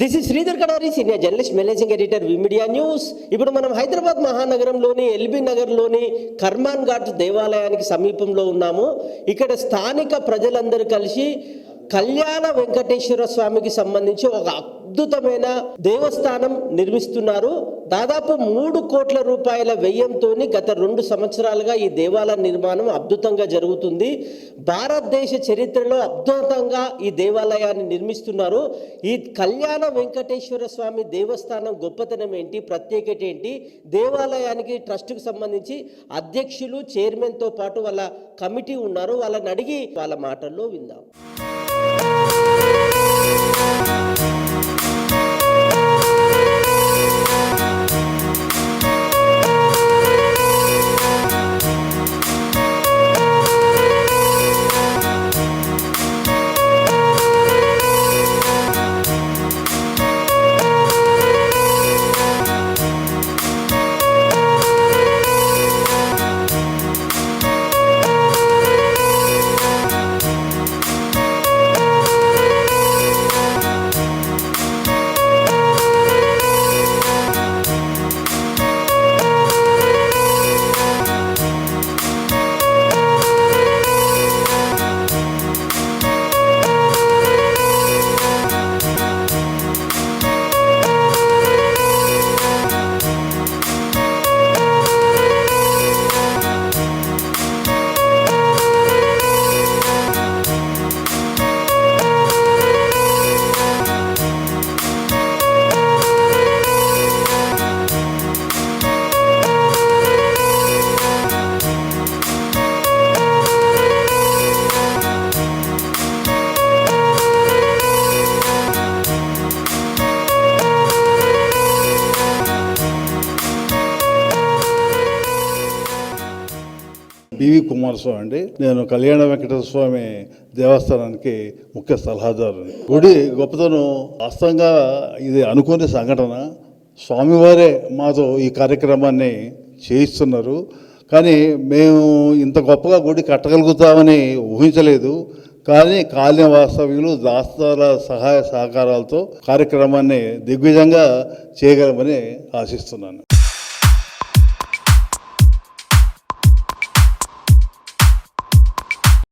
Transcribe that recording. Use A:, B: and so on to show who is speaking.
A: This is Sridhar Kadari, senior journalist, managing editor, we media news. ఇప్పుడు మనం Hyderabad మహానగరంలోని LB నగర్లోని కర్మాన్ ఘాట్ దేవాలయానికి సమీపంలో ఉన్నాము. ఇక్కడ స్థానిక ప్రజలందరూ కలిసి కళ్యాణ వెంకటేశ్వర స్వామికి సంబంధించి ఒక అద్భుతమైన దేవస్థానం నిర్మిస్తున్నారు. దాదాపు 3 కోట్ల రూపాయల వ్యయంతో గత 2 సంవత్సరాలుగా ఈ దేవాలయ నిర్మాణం అద్భుతంగా జరుగుతుంది. భారతదేశ చరిత్రలో అద్భుతంగా ఈ దేవాలయాన్ని నిర్మిస్తున్నారు. ఈ కళ్యాణ వెంకటేశ్వర స్వామి దేవస్థానం గొప్పతనం ఏంటి, ప్రత్యేకత ఏంటి, దేవాలయానికి ట్రస్ట్కి సంబంధించి అధ్యక్షులు, చైర్మన్తో పాటు వాళ్ళ కమిటీ ఉన్నారు. వాళ్ళని అడిగి వాళ్ళ మాటల్లో విందాం.
B: బివి కుమారస్వామి అండి. నేను కళ్యాణ వెంకటేశ్వర స్వామి దేవస్థానానికి ముఖ్య సలహాదారుని. గుడి గొప్పతనం వాస్తవంగా ఇది అనుకోని సంఘటన. స్వామివారే మాతో ఈ కార్యక్రమాన్ని చేయిస్తున్నారు. కానీ మేము ఇంత గొప్పగా గుడి కట్టగలుగుతామని ఊహించలేదు. కానీ కాలనీ వాస్తవ్యులు, దాస్తాల సహాయ సహకారాలతో కార్యక్రమాన్ని దిగ్విజయంగా చేయగలమని ఆశిస్తున్నాను.